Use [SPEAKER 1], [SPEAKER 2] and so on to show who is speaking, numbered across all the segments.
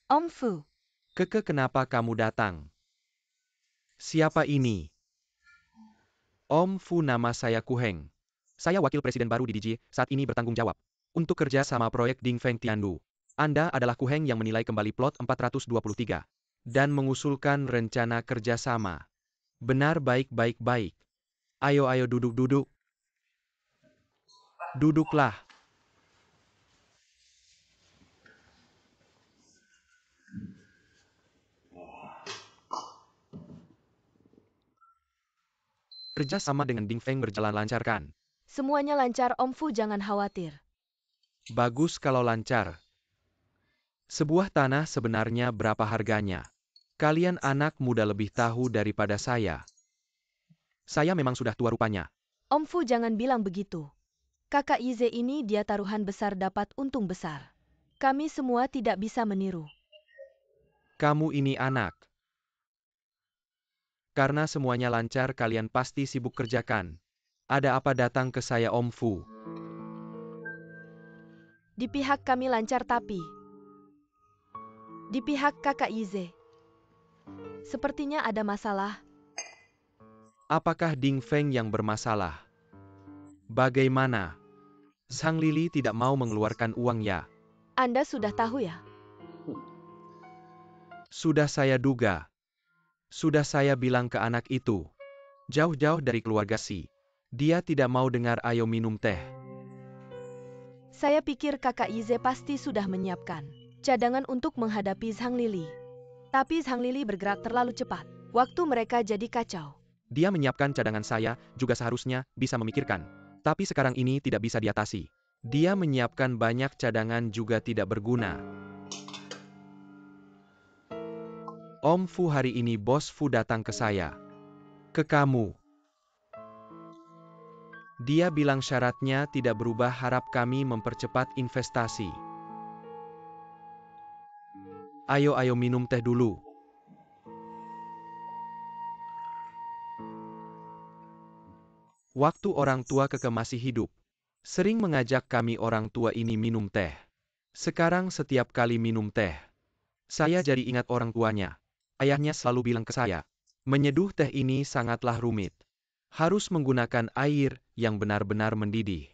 [SPEAKER 1] Om Fu.
[SPEAKER 2] Kenapa kamu datang? Siapa ini? Om Fu, nama saya Ku Heng. Saya wakil presiden baru di DJ, saat ini bertanggung jawab untuk kerja sama proyek Dingfeng Tiandu. Anda adalah Ku Heng yang menilai kembali plot 423 dan mengusulkan rencana kerjasama. Benar, baik. Ayo duduk. Duduklah. Kerja sama dengan Dingfeng berjalan lancar kan?
[SPEAKER 1] Semuanya lancar Om Fu, jangan khawatir.
[SPEAKER 2] Bagus kalau lancar. Sebuah tanah sebenarnya berapa harganya? Kalian anak muda lebih tahu daripada saya. Saya memang sudah tua rupanya.
[SPEAKER 1] Om Fu, jangan bilang begitu. Kakak Yize ini dia taruhan besar dapat untung besar. Kami semua tidak bisa meniru.
[SPEAKER 2] Kamu ini anak. Karena semuanya lancar kalian pasti sibuk kerjakan. Ada apa datang ke saya Om Fu?
[SPEAKER 1] Di pihak kami lancar tapi di pihak kakak Yize sepertinya ada masalah.
[SPEAKER 2] Apakah Dingfeng yang bermasalah? Bagaimana? Sang Lili tidak mau mengeluarkan uang ya?
[SPEAKER 1] Anda sudah tahu ya?
[SPEAKER 2] Sudah saya duga. Sudah saya bilang ke anak itu. Jauh-jauh dari keluarga si. Dia tidak mau dengar ayo minum teh.
[SPEAKER 1] Saya pikir kakak Yize pasti sudah menyiapkan cadangan untuk menghadapi Sang Lili. Tapi Sang Lili bergerak terlalu cepat. Waktu mereka jadi kacau.
[SPEAKER 2] Dia menyiapkan cadangan, saya juga seharusnya bisa memikirkan. Tapi sekarang ini tidak bisa diatasi. Dia menyiapkan banyak cadangan juga tidak berguna. Om Fu, hari ini Bos Fu datang ke saya. Ke kamu. Dia bilang syaratnya tidak berubah, harap kami mempercepat investasi. Ayo minum teh dulu. Waktu orang tua Keke masih hidup, sering mengajak kami orang tua ini minum teh. Sekarang setiap kali minum teh, saya jadi ingat orang tuanya. Ayahnya selalu bilang ke saya, menyeduh teh ini sangatlah rumit. Harus menggunakan air yang benar-benar mendidih.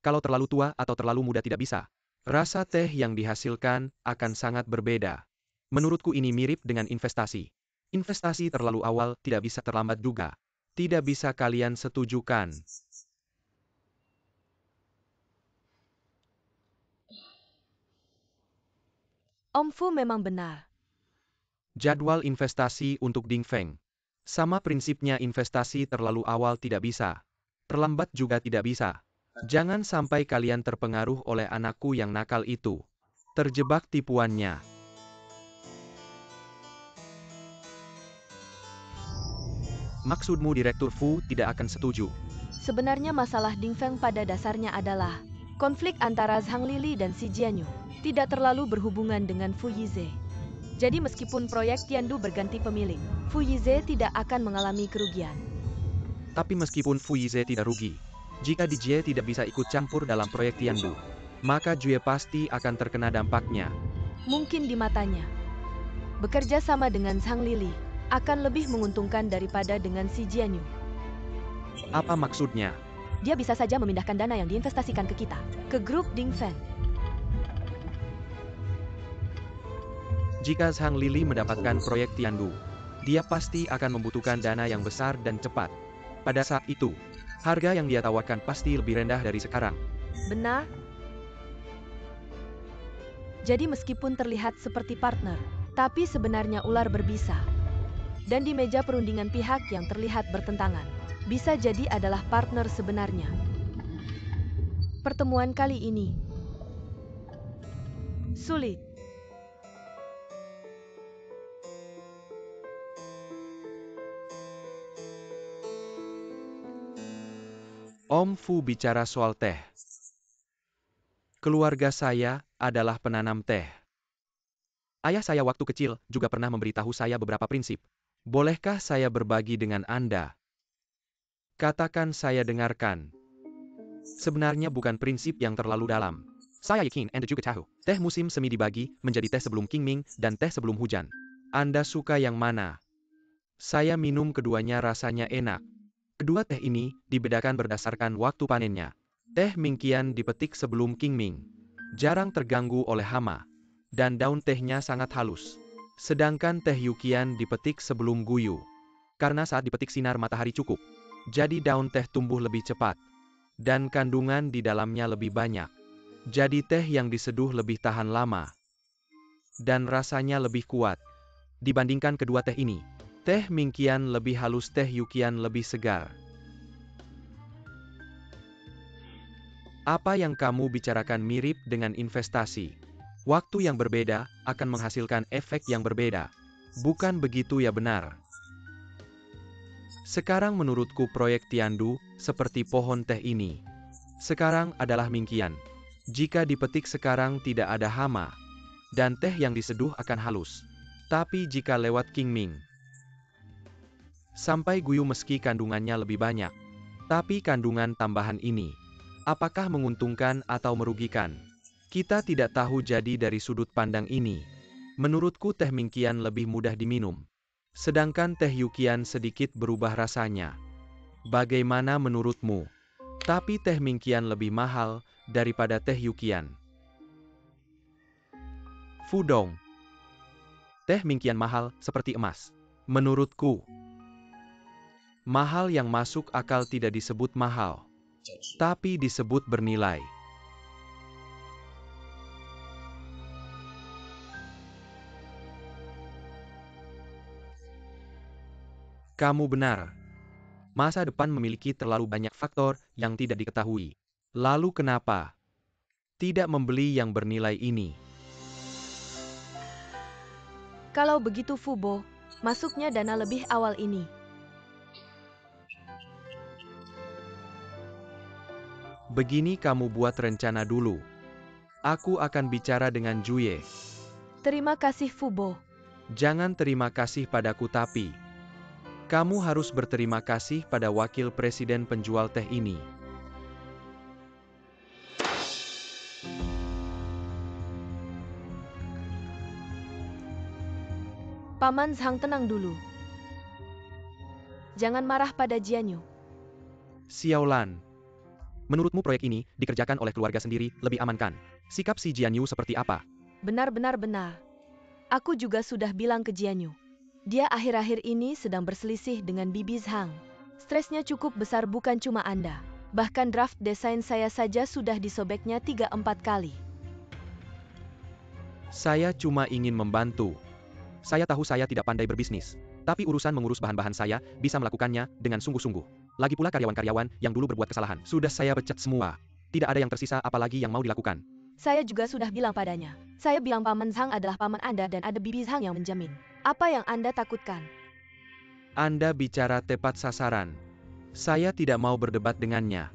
[SPEAKER 2] Kalau terlalu tua atau terlalu muda tidak bisa. Rasa teh yang dihasilkan akan sangat berbeda. Menurutku ini mirip dengan investasi. Investasi terlalu awal tidak bisa terlambat juga. Tidak bisa kalian setujukan.
[SPEAKER 1] Om Fu memang benar.
[SPEAKER 2] Jadwal investasi untuk Dingfeng. Sama prinsipnya, investasi terlalu awal tidak bisa. Terlambat juga tidak bisa. Jangan sampai kalian terpengaruh oleh anakku yang nakal itu. Terjebak tipuannya. Maksudmu Direktur Fu tidak akan setuju?
[SPEAKER 1] Sebenarnya masalah Dingfeng pada dasarnya adalah konflik antara Zhang Lili dan Si Jianyu. Tidak terlalu berhubungan dengan Fu Yize. Jadi meskipun proyek Tiandu berganti pemilik, Fu Yize tidak akan mengalami kerugian.
[SPEAKER 2] Tapi meskipun Fu Yize tidak rugi, jika DJ tidak bisa ikut campur dalam proyek Tiandu, maka Jue pasti akan terkena dampaknya.
[SPEAKER 1] Mungkin di matanya, bekerja sama dengan Zhang Lili akan lebih menguntungkan daripada dengan Si Jianyu.
[SPEAKER 2] Apa maksudnya?
[SPEAKER 1] Dia bisa saja memindahkan dana yang diinvestasikan ke kita, ke grup Dingfeng.
[SPEAKER 2] Jika Zhang Lili mendapatkan proyek Tiandu, dia pasti akan membutuhkan dana yang besar dan cepat. Pada saat itu, harga yang dia tawarkan pasti lebih rendah dari sekarang.
[SPEAKER 1] Benar? Jadi meskipun terlihat seperti partner, tapi sebenarnya ular berbisa. Dan di meja perundingan pihak yang terlihat bertentangan, bisa jadi adalah partner sebenarnya. Pertemuan kali ini sulit.
[SPEAKER 2] Om Fu bicara soal teh. Keluarga saya adalah penanam teh. Ayah saya waktu kecil juga pernah memberitahu saya beberapa prinsip. Bolehkah saya berbagi dengan Anda? Katakan, saya dengarkan. Sebenarnya bukan prinsip yang terlalu dalam. Saya Yakin Anda juga tahu. Teh musim semi dibagi menjadi teh sebelum Qingming dan teh sebelum hujan. Anda suka yang mana? Saya minum keduanya rasanya enak. Kedua teh ini dibedakan berdasarkan waktu panennya. Teh Mingqian dipetik sebelum Qingming. Jarang terganggu oleh hama. Dan daun tehnya sangat halus. Sedangkan teh Yuqian dipetik sebelum Guyu. Karena saat dipetik sinar matahari cukup. Jadi daun teh tumbuh lebih cepat. Dan kandungan di dalamnya lebih banyak. Jadi teh yang diseduh lebih tahan lama. Dan rasanya lebih kuat. Dibandingkan kedua teh ini. Teh Mingqian lebih halus, teh Yuqian lebih segar. Apa yang kamu bicarakan mirip dengan investasi. Waktu yang berbeda akan menghasilkan efek yang berbeda. Bukan begitu ya, benar? Sekarang menurutku proyek Tiandu seperti pohon teh ini. Sekarang adalah Mingqian. Jika dipetik sekarang tidak ada hama. Dan teh yang diseduh akan halus. Tapi jika lewat Qingming, sampai Guyu meski kandungannya lebih banyak. Tapi kandungan tambahan ini, apakah menguntungkan atau merugikan? Kita tidak tahu, jadi dari sudut pandang ini. Menurutku teh Mingqian lebih mudah diminum. Sedangkan teh Yuqian sedikit berubah rasanya. Bagaimana menurutmu? Tapi teh Mingqian lebih mahal daripada teh Yuqian. Fudong. Teh Mingqian mahal seperti emas. Menurutku. Mahal yang masuk akal tidak disebut mahal. Tapi disebut bernilai. Kamu benar. Masa depan memiliki terlalu banyak faktor yang tidak diketahui. Lalu kenapa tidak membeli yang bernilai ini?
[SPEAKER 1] Kalau begitu Fubo, masuknya dana lebih awal ini.
[SPEAKER 2] Begini, kamu buat rencana dulu. Aku akan bicara dengan Juye.
[SPEAKER 1] Terima kasih Fubo.
[SPEAKER 2] Jangan terima kasih padaku, tapi kamu harus berterima kasih pada wakil presiden penjual teh ini.
[SPEAKER 1] Paman Zhang, tenang dulu. Jangan marah pada Jianyu.
[SPEAKER 2] Xiaolan, menurutmu proyek ini dikerjakan oleh keluarga sendiri lebih aman kan? Sikap si Jianyu seperti apa?
[SPEAKER 1] Benar. Aku juga sudah bilang ke Jianyu. Dia akhir-akhir ini sedang berselisih dengan Bibi Zhang. Stresnya cukup besar, bukan cuma Anda. Bahkan draft desain saya saja sudah disobeknya 3-4 kali.
[SPEAKER 2] Saya cuma ingin membantu. Saya tahu saya tidak pandai berbisnis. Tapi urusan mengurus bahan-bahan saya bisa melakukannya dengan sungguh-sungguh. Lagi pula karyawan-karyawan yang dulu berbuat kesalahan sudah saya pecat semua. Tidak ada yang tersisa, apalagi yang mau dilakukan.
[SPEAKER 1] Saya juga sudah bilang padanya. Saya bilang Paman Zhang adalah paman Anda dan ada Bibi Zhang yang menjamin. Apa yang Anda takutkan?
[SPEAKER 2] Anda bicara tepat sasaran. Saya tidak mau berdebat dengannya.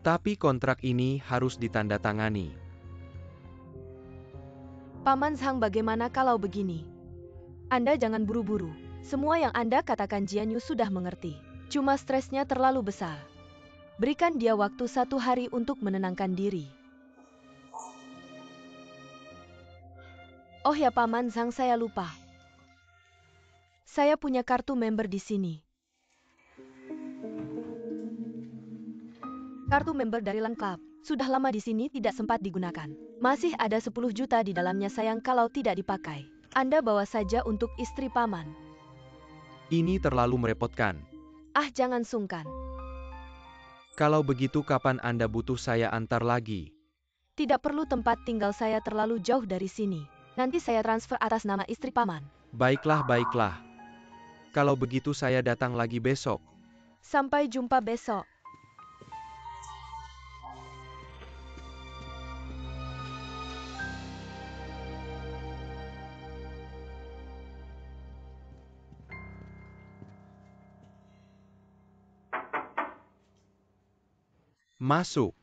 [SPEAKER 2] Tapi kontrak ini harus ditandatangani.
[SPEAKER 1] Paman Zhang, bagaimana kalau begini? Anda jangan buru-buru. Semua yang Anda katakan Jianyu sudah mengerti. Cuma stresnya terlalu besar. Berikan dia waktu 1 hari untuk menenangkan diri. Oh ya Paman Zhang, saya lupa. Saya punya kartu member di sini. Kartu member dari Lan Club. Sudah lama di sini tidak sempat digunakan. Masih ada 10 juta di dalamnya, sayang kalau tidak dipakai. Anda bawa saja untuk istri Paman.
[SPEAKER 2] Ini terlalu merepotkan.
[SPEAKER 1] Ah, jangan sungkan.
[SPEAKER 2] Kalau begitu kapan Anda butuh saya antar lagi?
[SPEAKER 1] Tidak perlu, tempat tinggal saya terlalu jauh dari sini. Nanti saya transfer atas nama istri Paman.
[SPEAKER 2] Baiklah. Kalau begitu saya datang lagi besok.
[SPEAKER 1] Sampai jumpa besok.
[SPEAKER 2] Masuk.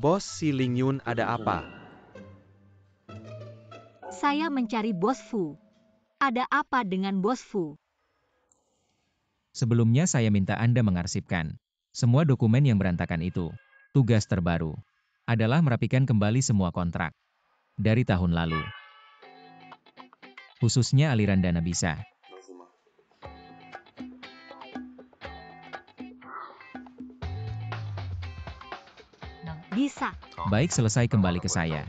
[SPEAKER 2] Bos, si Ling Yun ada apa?
[SPEAKER 3] Saya mencari Bos Fu. Ada apa dengan Bos Fu?
[SPEAKER 4] Sebelumnya saya minta Anda mengarsipkan semua dokumen yang berantakan itu. Tugas terbaru adalah merapikan kembali semua kontrak dari tahun lalu. Khususnya aliran dana bisa.
[SPEAKER 3] Bisa.
[SPEAKER 4] Baik, selesai, kembali ke saya.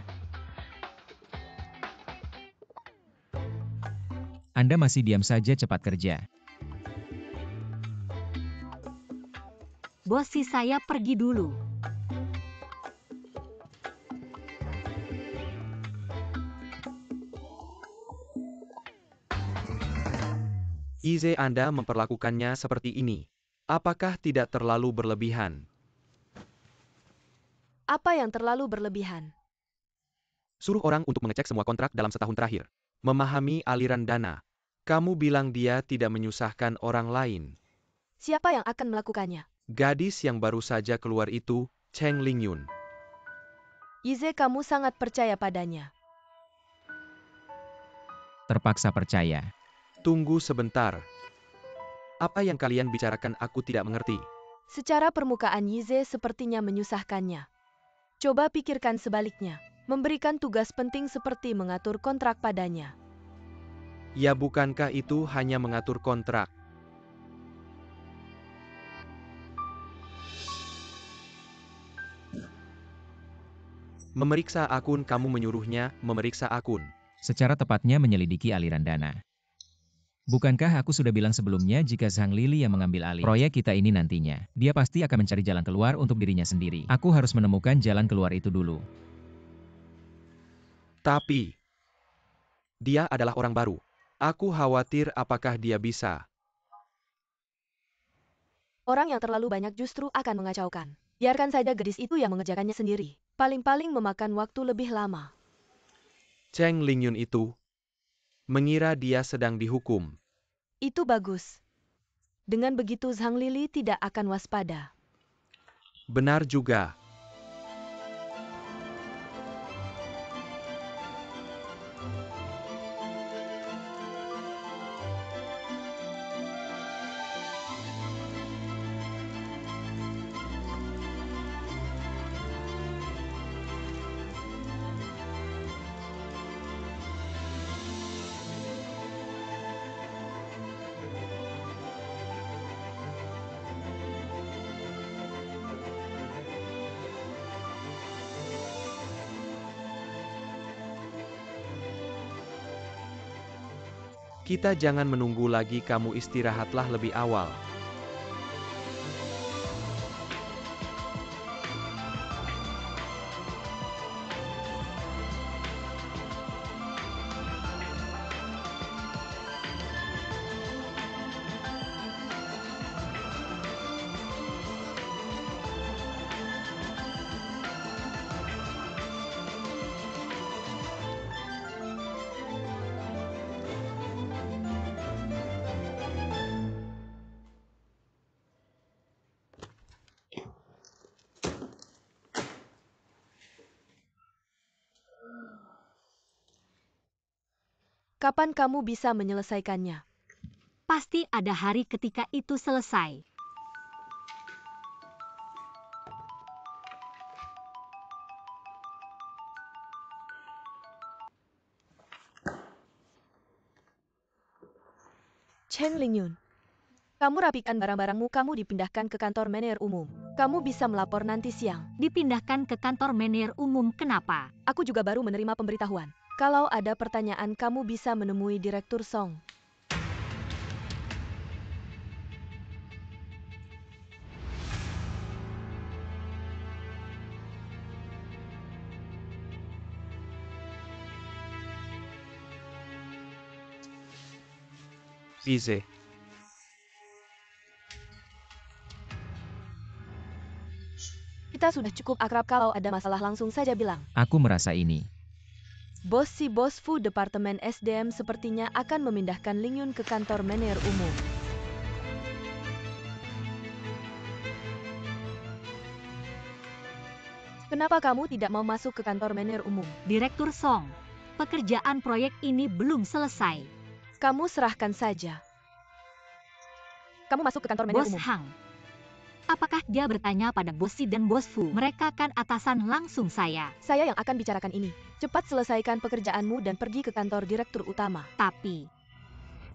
[SPEAKER 4] Anda masih diam saja, cepat kerja.
[SPEAKER 3] Bos, si saya pergi dulu.
[SPEAKER 2] Ize, Anda memperlakukannya seperti ini. Apakah tidak terlalu berlebihan?
[SPEAKER 1] Apa yang terlalu berlebihan?
[SPEAKER 2] Suruh orang untuk mengecek semua kontrak dalam setahun terakhir. Memahami aliran dana. Kamu bilang dia tidak menyusahkan orang lain.
[SPEAKER 1] Siapa yang akan melakukannya?
[SPEAKER 2] Gadis yang baru saja keluar itu, Cheng Lingyun.
[SPEAKER 1] Ize, kamu sangat percaya padanya.
[SPEAKER 4] Terpaksa percaya.
[SPEAKER 2] Tunggu sebentar. Apa yang kalian bicarakan aku tidak mengerti.
[SPEAKER 1] Secara permukaan Yize sepertinya menyusahkannya. Coba pikirkan sebaliknya. Memberikan tugas penting seperti mengatur kontrak padanya.
[SPEAKER 2] Ya, bukankah itu hanya mengatur kontrak? Memeriksa akun, kamu menyuruhnya memeriksa akun.
[SPEAKER 4] Secara tepatnya menyelidiki aliran dana. Bukankah aku sudah bilang sebelumnya jika Zhang Lili yang mengambil alih proyek kita ini nantinya, dia pasti akan mencari jalan keluar untuk dirinya sendiri. Aku harus menemukan jalan keluar itu dulu.
[SPEAKER 2] Tapi, dia adalah orang baru. Aku khawatir apakah dia bisa.
[SPEAKER 1] Orang yang terlalu banyak justru akan mengacaukan. Biarkan saja gadis itu yang mengerjakannya sendiri. Paling-paling memakan waktu lebih lama.
[SPEAKER 2] Cheng Lingyun itu mengira dia sedang dihukum.
[SPEAKER 1] Itu bagus. Dengan begitu Zhang Lili tidak akan waspada.
[SPEAKER 2] Benar juga. Kita jangan menunggu lagi, kamu istirahatlah lebih awal.
[SPEAKER 1] Kapan kamu bisa menyelesaikannya?
[SPEAKER 3] Pasti ada hari ketika itu selesai.
[SPEAKER 1] Cheng Lingyun. Kamu rapikan barang-barangmu, kamu dipindahkan ke kantor manajer umum. Kamu bisa melapor nanti siang.
[SPEAKER 3] Dipindahkan ke kantor manajer umum, kenapa?
[SPEAKER 1] Aku juga baru menerima pemberitahuan. Kalau ada pertanyaan, kamu bisa menemui Direktur Song.
[SPEAKER 2] Ize.
[SPEAKER 1] Kita sudah cukup akrab, kalau ada masalah langsung saja bilang.
[SPEAKER 4] Aku merasa ini.
[SPEAKER 1] Bos Fu Departemen SDM sepertinya akan memindahkan Lingyun ke kantor manajer umum. Kenapa kamu tidak mau masuk ke kantor manajer umum?
[SPEAKER 3] Direktur Song, pekerjaan proyek ini belum selesai.
[SPEAKER 1] Kamu serahkan saja. Kamu masuk ke kantor manajer
[SPEAKER 3] Bos
[SPEAKER 1] umum.
[SPEAKER 3] Hang. Apakah dia bertanya pada Bos Si dan Bos Fu? Mereka kan atasan langsung saya.
[SPEAKER 1] Saya yang akan bicarakan ini. Cepat selesaikan pekerjaanmu dan pergi ke kantor direktur utama.
[SPEAKER 3] Tapi,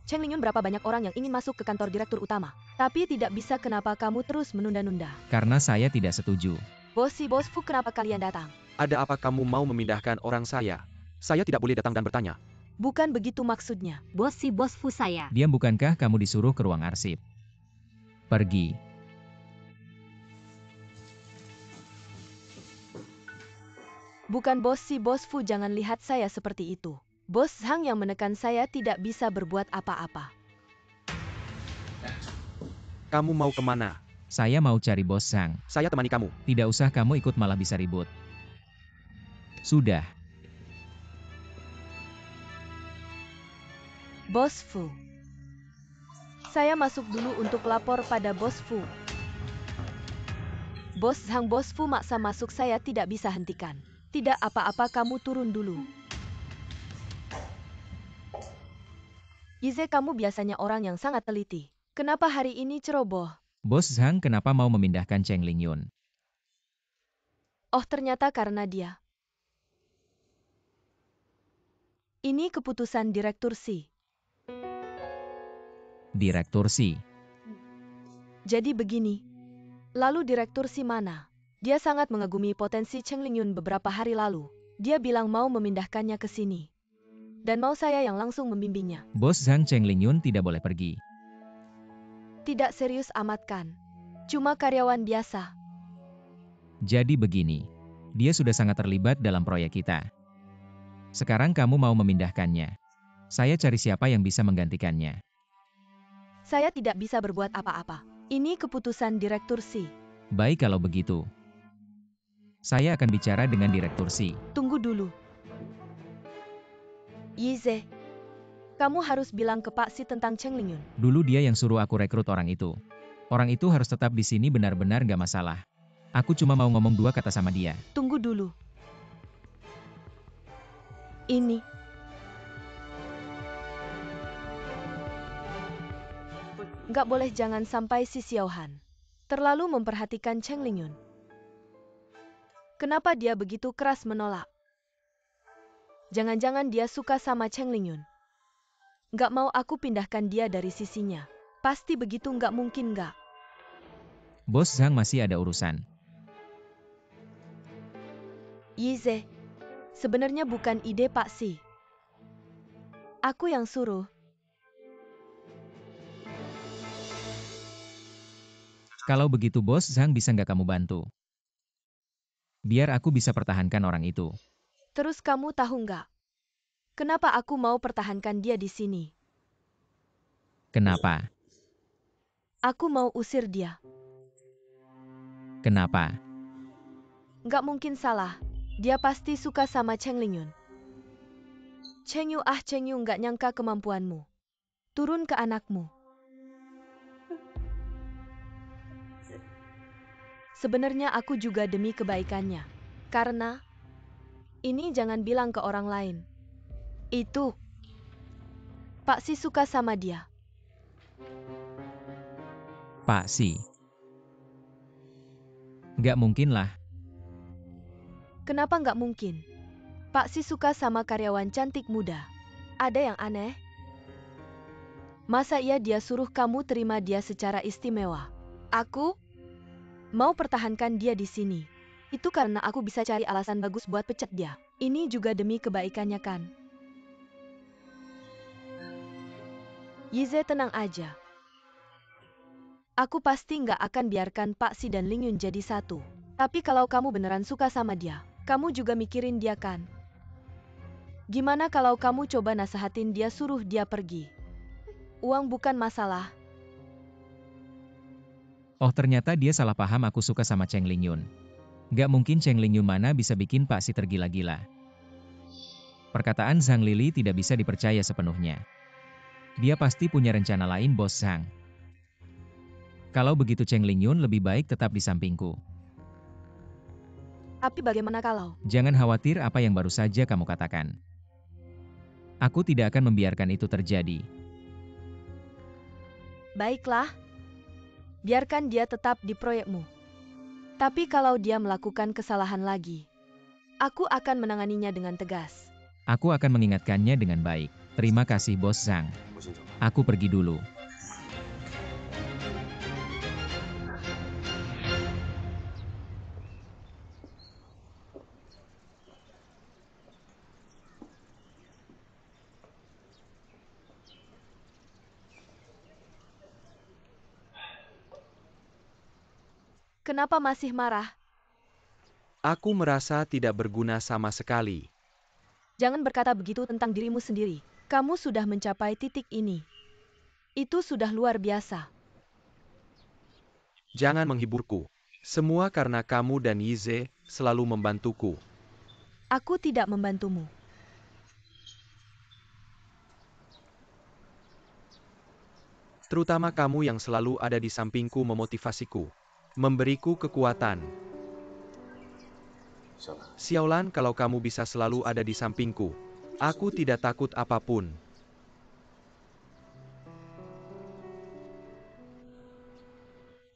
[SPEAKER 1] Cheng Lingyun, berapa banyak orang yang ingin masuk ke kantor direktur utama. Tapi tidak bisa, kenapa kamu terus menunda-nunda?
[SPEAKER 4] Karena saya tidak setuju.
[SPEAKER 1] Bos Si, Bos Fu, kenapa kalian datang?
[SPEAKER 2] Ada apa kamu mau memindahkan orang saya? Saya tidak boleh datang dan bertanya.
[SPEAKER 1] Bukan begitu maksudnya.
[SPEAKER 3] Bos Si Bos Fu saya.
[SPEAKER 4] Diam, bukankah kamu disuruh ke ruang arsip? Pergi.
[SPEAKER 1] Bukan Bos Si, Bos Fu, jangan lihat saya seperti itu. Bos Hang yang menekan saya tidak bisa berbuat apa-apa.
[SPEAKER 2] Kamu mau kemana?
[SPEAKER 4] Saya mau cari Bos Zhang.
[SPEAKER 2] Saya temani kamu.
[SPEAKER 4] Tidak usah kamu ikut, malah bisa ribut. Sudah.
[SPEAKER 1] Bos Fu. Saya masuk dulu untuk lapor pada Bos Fu. Bos Hang, Bos Fu maksa masuk, saya tidak bisa hentikan. Tidak apa-apa, kamu turun dulu. Yize, kamu biasanya orang yang sangat teliti. Kenapa hari ini ceroboh?
[SPEAKER 4] Bos Zhang kenapa mau memindahkan Cheng Lingyun?
[SPEAKER 1] Oh, ternyata karena dia. Ini keputusan Direktur Si.
[SPEAKER 4] Direktur Si.
[SPEAKER 1] Jadi begini. Lalu Direktur Si mana? Dia sangat mengagumi potensi Cheng Lingyun beberapa hari lalu. Dia bilang mau memindahkannya ke sini. Dan mau saya yang langsung membimbingnya.
[SPEAKER 4] Bos Zhang, Cheng Lingyun tidak boleh pergi.
[SPEAKER 1] Tidak serius amat kan? Cuma karyawan biasa.
[SPEAKER 4] Jadi begini. Dia sudah sangat terlibat dalam proyek kita. Sekarang kamu mau memindahkannya. Saya cari siapa yang bisa menggantikannya.
[SPEAKER 1] Saya tidak bisa berbuat apa-apa. Ini keputusan Direktur Si.
[SPEAKER 4] Baik kalau begitu. Saya akan bicara dengan Direktur Si.
[SPEAKER 1] Tunggu dulu. Yize, kamu harus bilang ke Pak Si tentang Cheng Lingyun.
[SPEAKER 4] Dulu dia yang suruh aku rekrut orang itu. Orang itu harus tetap di sini, benar-benar gak masalah. Aku cuma mau ngomong 2 kata sama dia.
[SPEAKER 1] Tunggu dulu. Ini. Nggak boleh, jangan sampai si Xiaohan terlalu memperhatikan Cheng Lingyun. Kenapa dia begitu keras menolak? Jangan-jangan dia suka sama Cheng Lingyun. Nggak mau aku pindahkan dia dari sisinya. Pasti begitu, nggak mungkin nggak.
[SPEAKER 4] Bos Zhang masih ada urusan.
[SPEAKER 1] Yize, sebenarnya bukan ide Pak Si. Aku yang suruh.
[SPEAKER 4] Kalau begitu Bos Zhang, bisa nggak kamu bantu? Biar aku bisa pertahankan orang itu.
[SPEAKER 1] Terus kamu tahu nggak? Kenapa aku mau pertahankan dia di sini?
[SPEAKER 4] Kenapa?
[SPEAKER 1] Aku mau usir dia.
[SPEAKER 4] Kenapa?
[SPEAKER 1] Nggak mungkin salah. Dia pasti suka sama Cheng Lingyun. Cheng Yu, Cheng Yu, nggak nyangka kemampuanmu. Turun ke anakmu. Sebenarnya aku juga demi kebaikannya. Karena ini jangan bilang ke orang lain. Itu Pak Si suka sama dia.
[SPEAKER 4] Pak Si. Nggak mungkin lah.
[SPEAKER 1] Kenapa nggak mungkin? Pak Si suka sama karyawan cantik muda. Ada yang aneh? Masa iya dia suruh kamu terima dia secara istimewa? Aku mau pertahankan dia di sini. Itu karena aku bisa cari alasan bagus buat pecat dia. Ini juga demi kebaikannya kan? Yize, tenang aja. Aku pasti nggak akan biarkan Pak Si dan Lingyun jadi satu. Tapi kalau kamu beneran suka sama dia, kamu juga mikirin dia kan? Gimana kalau kamu coba nasehatin dia, suruh dia pergi? Uang bukan masalah.
[SPEAKER 4] Oh, ternyata dia salah paham aku suka sama Cheng Lingyun. Nggak mungkin Cheng Lingyun mana bisa bikin Pak Si tergila-gila. Perkataan Zhang Lili tidak bisa dipercaya sepenuhnya. Dia pasti punya rencana lain, Bos Zhang. Kalau begitu Cheng Lingyun lebih baik tetap di sampingku.
[SPEAKER 1] Tapi bagaimana kalau?
[SPEAKER 4] Jangan khawatir apa yang baru saja kamu katakan. Aku tidak akan membiarkan itu terjadi.
[SPEAKER 1] Baiklah, biarkan dia tetap di proyekmu. Tapi kalau dia melakukan kesalahan lagi, aku akan menanganinya dengan tegas.
[SPEAKER 4] Aku akan mengingatkannya dengan baik. Terima kasih Bos Zhang. Aku pergi dulu.
[SPEAKER 1] Kenapa masih marah?
[SPEAKER 2] Aku merasa tidak berguna sama sekali.
[SPEAKER 1] Jangan berkata begitu tentang dirimu sendiri. Kamu sudah mencapai titik ini. Itu sudah luar biasa.
[SPEAKER 2] Jangan menghiburku. Semua karena kamu dan Yize selalu membantuku.
[SPEAKER 1] Aku tidak membantumu.
[SPEAKER 2] Terutama kamu yang selalu ada di sampingku memotivasiku. Memberiku kekuatan. Xiaolan, kalau kamu bisa selalu ada di sampingku, aku tidak takut apapun.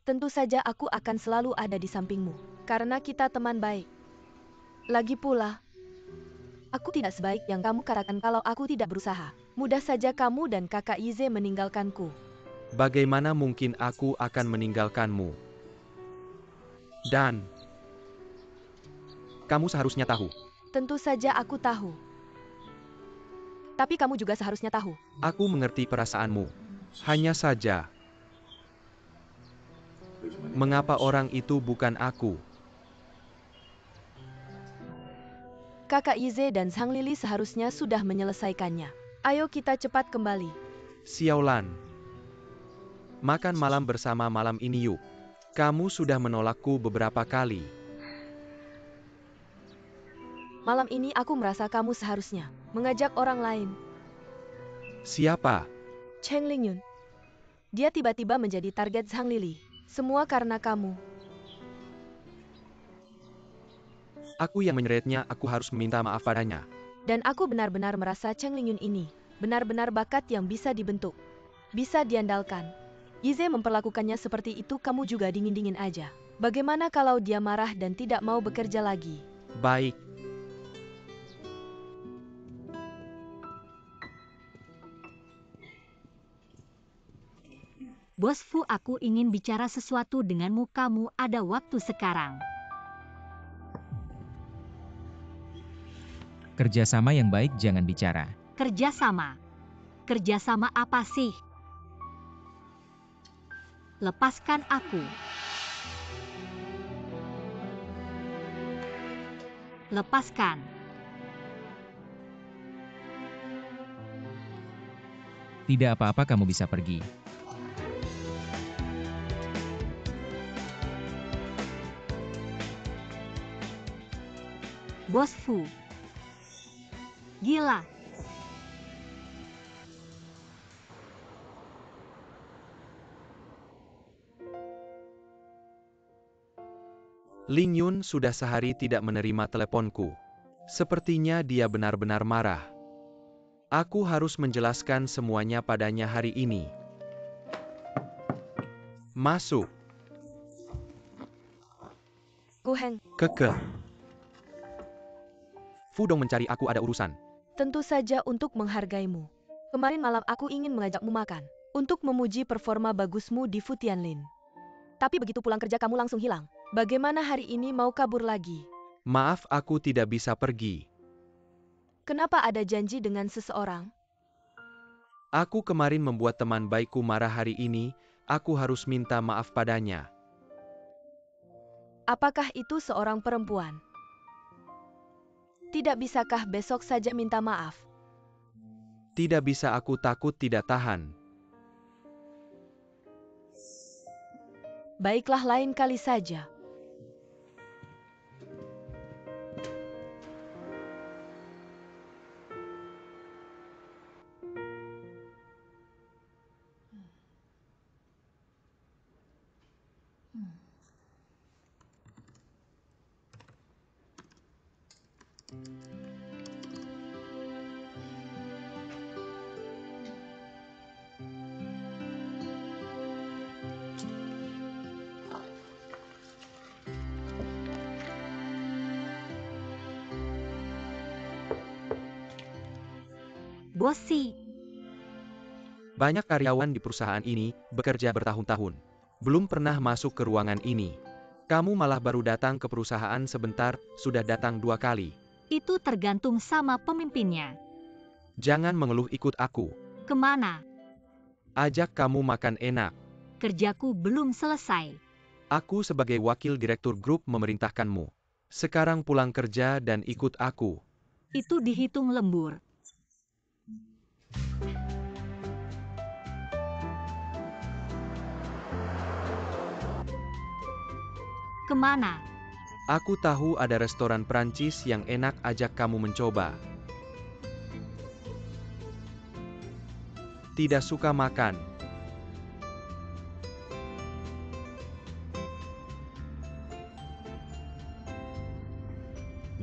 [SPEAKER 1] Tentu saja aku akan selalu ada di sampingmu, karena kita teman baik. Lagi pula, aku tidak sebaik yang kamu katakan kalau aku tidak berusaha. Mudah saja kamu dan kakak Yize meninggalkanku.
[SPEAKER 2] Bagaimana mungkin aku akan meninggalkanmu? Dan kamu seharusnya tahu.
[SPEAKER 1] Tentu saja aku tahu. Tapi kamu juga seharusnya tahu.
[SPEAKER 2] Aku mengerti perasaanmu. Hanya saja, mengapa orang itu bukan aku?
[SPEAKER 1] Kakak Yize dan Zhang Lili seharusnya sudah menyelesaikannya. Ayo kita cepat kembali.
[SPEAKER 2] Xiaolan, makan malam bersama malam ini yuk. Kamu sudah menolakku beberapa kali.
[SPEAKER 1] Malam ini aku merasa kamu seharusnya mengajak orang lain.
[SPEAKER 2] Siapa?
[SPEAKER 1] Cheng Lingyun. Dia tiba-tiba menjadi target Zhang Lili. Semua karena kamu.
[SPEAKER 2] Aku yang menyeretnya, aku harus meminta maaf padanya.
[SPEAKER 1] Dan aku benar-benar merasa Cheng Lingyun ini benar-benar bakat yang bisa dibentuk. Bisa diandalkan. Yize memperlakukannya seperti itu, kamu juga dingin-dingin aja. Bagaimana kalau dia marah dan tidak mau bekerja lagi?
[SPEAKER 2] Baik.
[SPEAKER 3] Bos Fu, aku ingin bicara sesuatu denganmu. Kamu ada waktu sekarang.
[SPEAKER 4] Kerjasama yang baik jangan bicara.
[SPEAKER 3] Kerjasama. Kerjasama apa sih? Lepaskan aku. Lepaskan.
[SPEAKER 4] Tidak apa-apa, kamu bisa pergi.
[SPEAKER 3] Bos Fu. Gila.
[SPEAKER 2] Lingyun sudah sehari tidak menerima teleponku. Sepertinya dia benar-benar marah. Aku harus menjelaskan semuanya padanya hari ini. Masuk.
[SPEAKER 1] Gu Heng,
[SPEAKER 2] Keke. Fudong mencari aku, ada urusan.
[SPEAKER 1] tentu saja untuk menghargaimu. Kemarin malam aku ingin mengajakmu makan. Untuk memuji performa bagusmu di Fu Tianlin. Tapi begitu pulang kerja kamu langsung hilang. Bagaimana hari ini mau kabur lagi?
[SPEAKER 2] Maaf, aku tidak bisa pergi.
[SPEAKER 1] Kenapa ada janji dengan seseorang?
[SPEAKER 2] Aku kemarin membuat teman baikku marah hari ini, aku harus minta maaf padanya.
[SPEAKER 1] Apakah itu seorang perempuan? Tidak bisakah besok saja minta maaf?
[SPEAKER 2] Tidak bisa, aku takut tidak tahan.
[SPEAKER 1] Baiklah, lain kali saja.
[SPEAKER 3] Bos Si.
[SPEAKER 2] Banyak karyawan di perusahaan ini bekerja bertahun-tahun. Belum pernah masuk ke ruangan ini. Kamu malah baru datang ke perusahaan sebentar, sudah datang 2 kali.
[SPEAKER 3] Itu tergantung sama pemimpinnya.
[SPEAKER 2] Jangan mengeluh, ikut aku.
[SPEAKER 3] Kemana?
[SPEAKER 2] Ajak kamu makan enak.
[SPEAKER 3] Kerjaku belum selesai.
[SPEAKER 2] Aku sebagai wakil direktur grup memerintahkanmu. Sekarang pulang kerja dan ikut aku.
[SPEAKER 3] Itu dihitung lembur. Kemana?
[SPEAKER 2] Aku tahu ada restoran Prancis yang enak, ajak kamu mencoba. Tidak suka makan.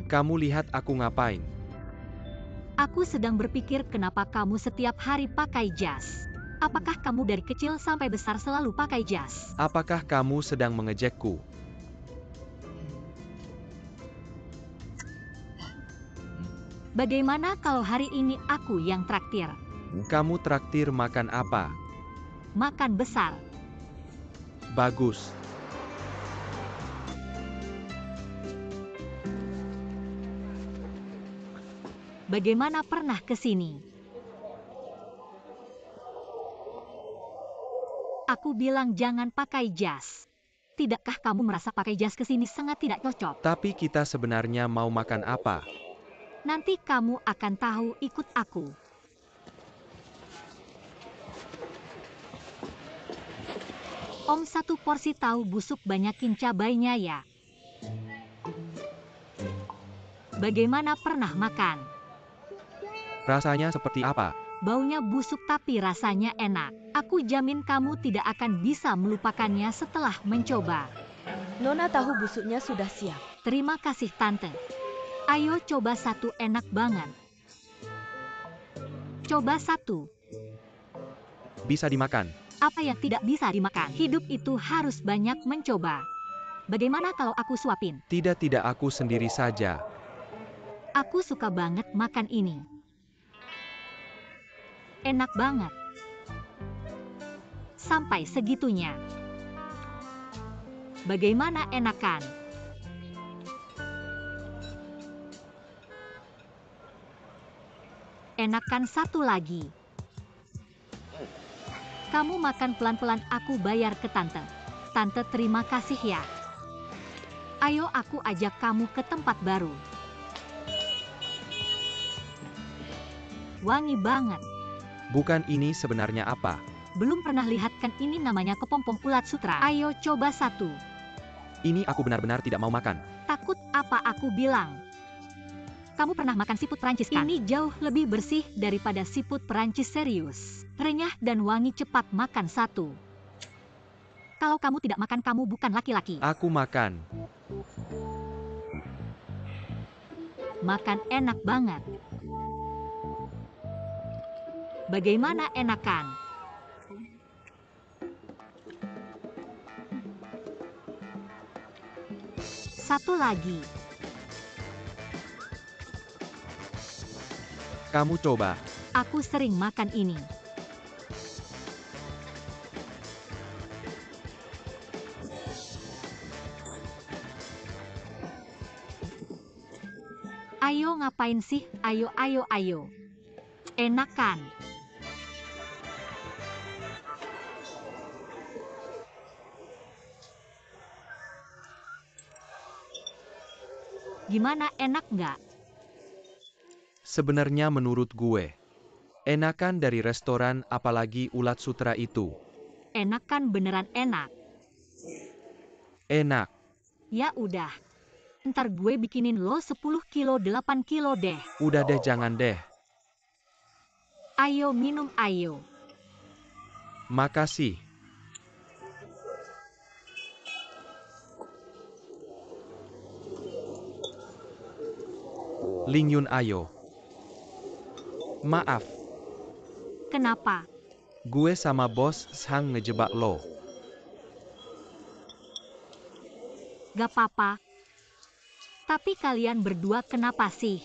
[SPEAKER 2] Kamu lihat aku ngapain?
[SPEAKER 3] Aku sedang berpikir kenapa kamu setiap hari pakai jas. Apakah kamu dari kecil sampai besar selalu pakai jas?
[SPEAKER 2] Apakah kamu sedang mengejekku?
[SPEAKER 3] Bagaimana kalau hari ini aku yang traktir?
[SPEAKER 2] Kamu traktir makan apa?
[SPEAKER 3] Makan besar.
[SPEAKER 2] Bagus.
[SPEAKER 3] Bagaimana pernah ke sini? Aku bilang jangan pakai jas. Tidakkah kamu merasa pakai jas ke sini sangat tidak cocok?
[SPEAKER 2] Tapi kita sebenarnya mau makan apa?
[SPEAKER 3] Nanti kamu akan tahu, ikut aku. Om, 1 porsi tahu busuk banyakin cabainya ya. Bagaimana pernah makan?
[SPEAKER 2] Rasanya seperti apa?
[SPEAKER 3] Baunya busuk tapi rasanya enak. Aku jamin kamu tidak akan bisa melupakannya setelah mencoba.
[SPEAKER 1] Nona tahu busuknya sudah siap.
[SPEAKER 3] Terima kasih Tante. Ayo coba 1, enak banget. Coba 1.
[SPEAKER 2] Bisa dimakan.
[SPEAKER 3] Apa yang tidak bisa dimakan? Hidup itu harus banyak mencoba. Bagaimana kalau aku suapin?
[SPEAKER 2] Tidak, aku sendiri saja.
[SPEAKER 3] Aku suka banget makan ini. Enak banget. Sampai segitunya. Bagaimana, enakan? Enakan 1 lagi. Kamu makan pelan-pelan, aku bayar ke Tante. Tante terima kasih ya. Ayo aku ajak kamu ke tempat baru. Wangi banget.
[SPEAKER 2] Bukan, ini sebenarnya apa?
[SPEAKER 3] Belum pernah lihat kan, ini namanya kepompong ulat sutra. Ayo coba 1.
[SPEAKER 2] Ini aku benar-benar tidak mau makan.
[SPEAKER 3] Takut apa aku bilang? Kamu pernah makan siput Prancis kan? Ini jauh lebih bersih daripada siput Prancis, serius. Renyah dan wangi, cepat makan 1. Kalau kamu tidak makan, kamu bukan laki-laki.
[SPEAKER 2] Aku makan.
[SPEAKER 3] Makan enak banget. Bagaimana, enakan? Satu lagi.
[SPEAKER 2] Kamu coba.
[SPEAKER 3] Aku sering makan ini. Ayo ngapain sih? Ayo. Enakan. Gimana, enak nggak?
[SPEAKER 2] Sebenarnya menurut gue, enakan dari restoran, apalagi ulat sutra itu.
[SPEAKER 3] Enakan, beneran enak.
[SPEAKER 2] Enak.
[SPEAKER 3] Ya udah. Ntar gue bikinin lo 10 kilo 8 kilo deh.
[SPEAKER 2] Udah deh, jangan deh.
[SPEAKER 3] Ayo minum, ayo.
[SPEAKER 2] Makasih. Lingyun, ayo. Maaf,
[SPEAKER 3] Kenapa?
[SPEAKER 2] gue sama bos Sang ngejebak lo.
[SPEAKER 3] Gak apa-apa. Tapi kalian berdua kenapa sih?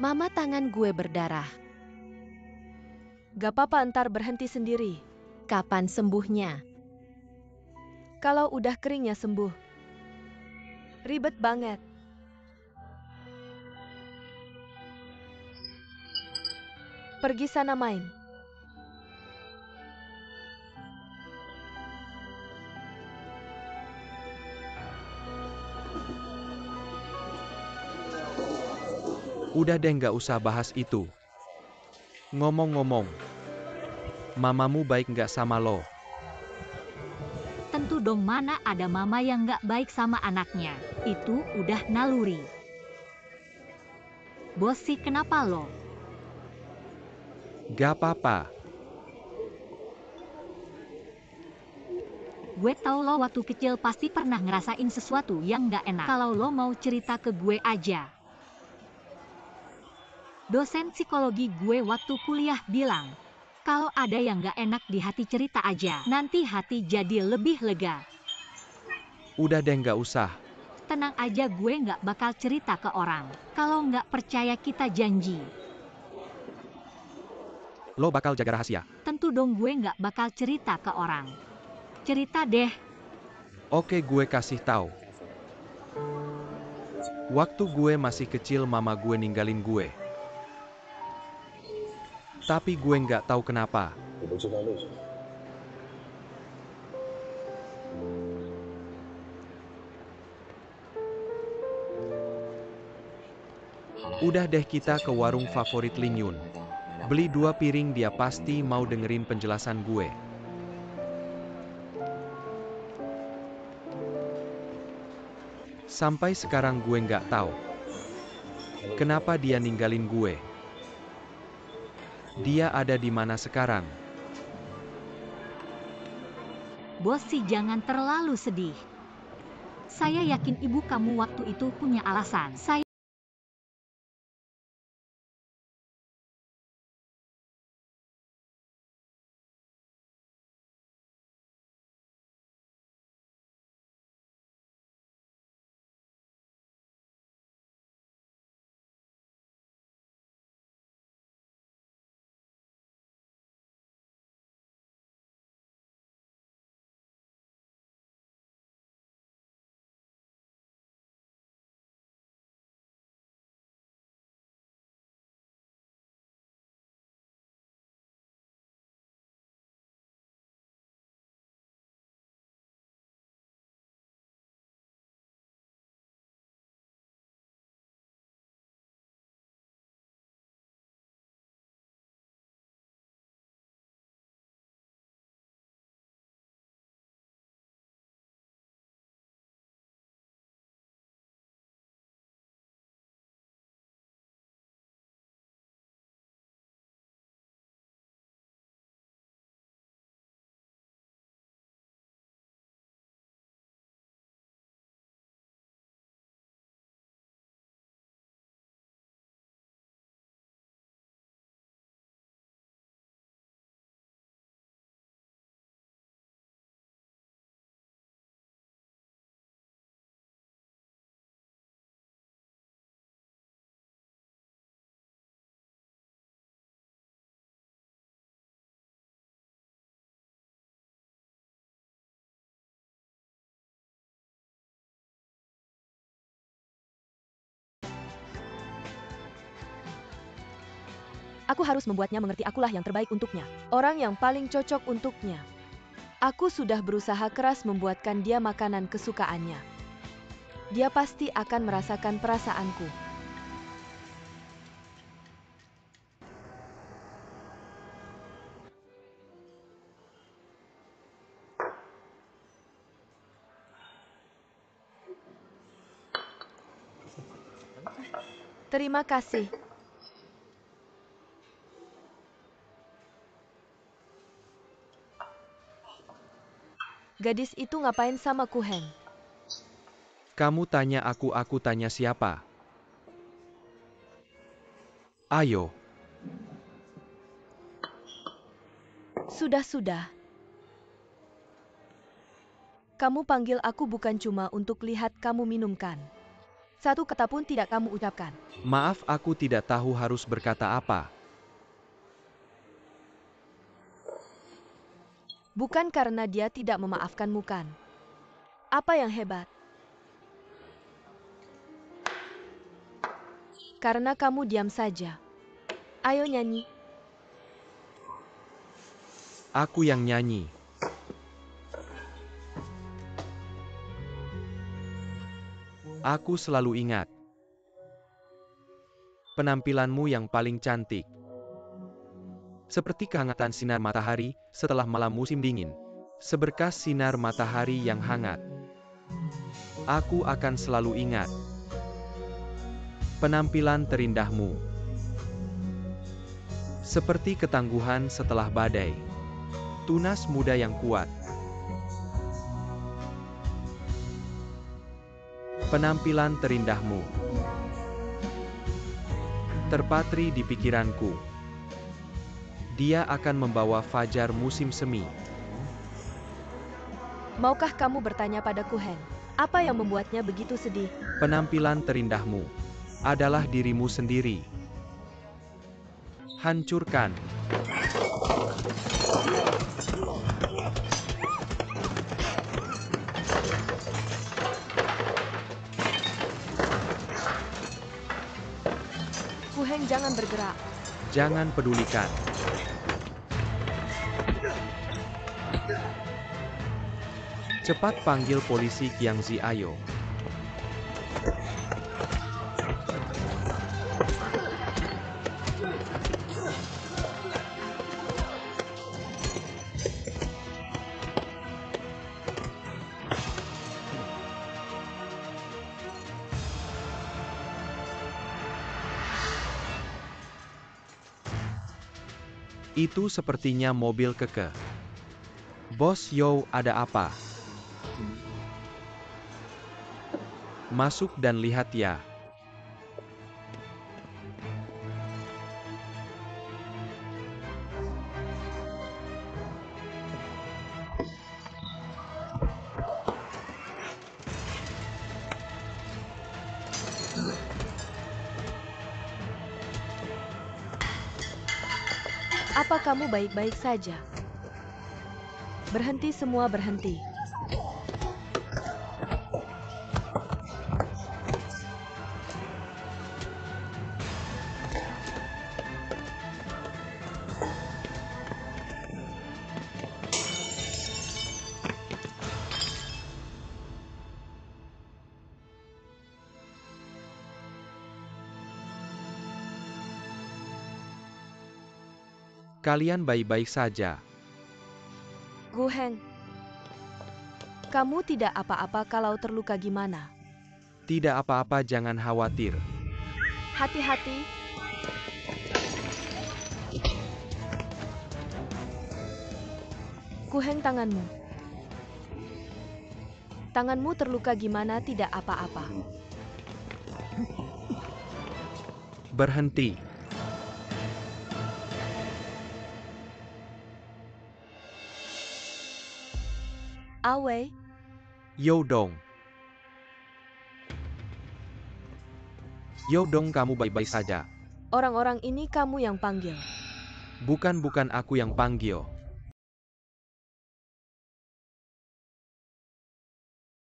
[SPEAKER 1] Mama, tangan gue berdarah. Gak apa-apa, ntar berhenti sendiri.
[SPEAKER 3] Kapan sembuhnya?
[SPEAKER 1] Kalau udah keringnya sembuh. Ribet banget. Pergi sana main.
[SPEAKER 2] Udah deh, nggak usah bahas itu. Ngomong-ngomong, mamamu baik nggak sama lo?
[SPEAKER 3] Tentu dong, mana ada mama yang nggak baik sama anaknya. Itu udah naluri. Bos sih, kenapa lo?
[SPEAKER 2] Gak apa-apa.
[SPEAKER 3] Gue tau lo waktu kecil pasti pernah ngerasain sesuatu yang nggak enak. Kalau lo mau cerita ke gue aja. Dosen psikologi gue waktu kuliah bilang, kalau ada yang nggak enak di hati cerita aja, nanti hati jadi lebih lega.
[SPEAKER 2] Udah deh, nggak usah.
[SPEAKER 3] Tenang aja, gue nggak bakal cerita ke orang. Kalau nggak percaya, kita janji.
[SPEAKER 2] Lo bakal jaga rahasia.
[SPEAKER 3] Tentu dong, gue nggak bakal cerita ke orang. Cerita deh.
[SPEAKER 2] Oke, gue kasih tahu. Waktu gue masih kecil, mama gue ninggalin gue. Tapi gue nggak tahu kenapa. Udah deh, kita ke warung favorit Ling Yun. Beli 2 piring, dia pasti mau dengerin penjelasan gue. Sampai sekarang gue nggak tahu kenapa dia ninggalin gue. Dia ada di mana sekarang?
[SPEAKER 3] Bos sih, jangan terlalu sedih. Saya yakin ibu kamu waktu itu punya alasan.
[SPEAKER 1] Aku harus membuatnya mengerti akulah yang terbaik untuknya. Orang yang paling cocok untuknya. Aku sudah berusaha keras membuatkan dia makanan kesukaannya. Dia pasti akan merasakan perasaanku. Terima kasih. Gadis itu ngapain sama Kuhen?
[SPEAKER 2] Kamu tanya aku tanya siapa? Ayo.
[SPEAKER 1] Sudah. Kamu panggil aku bukan cuma untuk lihat kamu minum kan? Satu kata pun tidak kamu ucapkan.
[SPEAKER 2] Maaf, aku tidak tahu harus berkata apa.
[SPEAKER 1] Bukan karena dia tidak memaafkanmu kan? Apa yang hebat? Karena kamu diam saja. Ayo nyanyi.
[SPEAKER 2] Aku yang nyanyi. Aku selalu ingat penampilanmu yang paling cantik. Seperti kehangatan sinar matahari setelah malam musim dingin. Seberkas sinar matahari yang hangat. Aku akan selalu ingat penampilan terindahmu. Seperti ketangguhan setelah badai. Tunas muda yang kuat. Penampilan terindahmu terpatri di pikiranku. Dia akan membawa fajar musim semi.
[SPEAKER 1] Maukah kamu bertanya padaku, Hen? Apa yang membuatnya begitu sedih?
[SPEAKER 2] Penampilan terindahmu adalah dirimu sendiri. Hancurkan.
[SPEAKER 1] Gu Heng, jangan bergerak.
[SPEAKER 2] Jangan pedulikan. Cepat panggil polisi Qiangzi, ayo. Itu sepertinya mobil Keke. Bos Yo, ada apa? Masuk dan lihat ya.
[SPEAKER 1] Apa kamu baik-baik saja? Berhenti, semua berhenti.
[SPEAKER 2] Kalian baik-baik saja.
[SPEAKER 1] Gu Heng, kamu tidak apa-apa. Kalau terluka gimana?
[SPEAKER 2] Tidak apa-apa, jangan khawatir.
[SPEAKER 1] Hati-hati. Gu Heng, tanganmu. Tanganmu terluka gimana? Tidak apa-apa.
[SPEAKER 2] Berhenti.
[SPEAKER 1] Awei,
[SPEAKER 2] Yodong. Yodong, kamu baik-baik saja.
[SPEAKER 1] orang-orang ini kamu yang panggil.
[SPEAKER 2] Bukan aku yang panggil.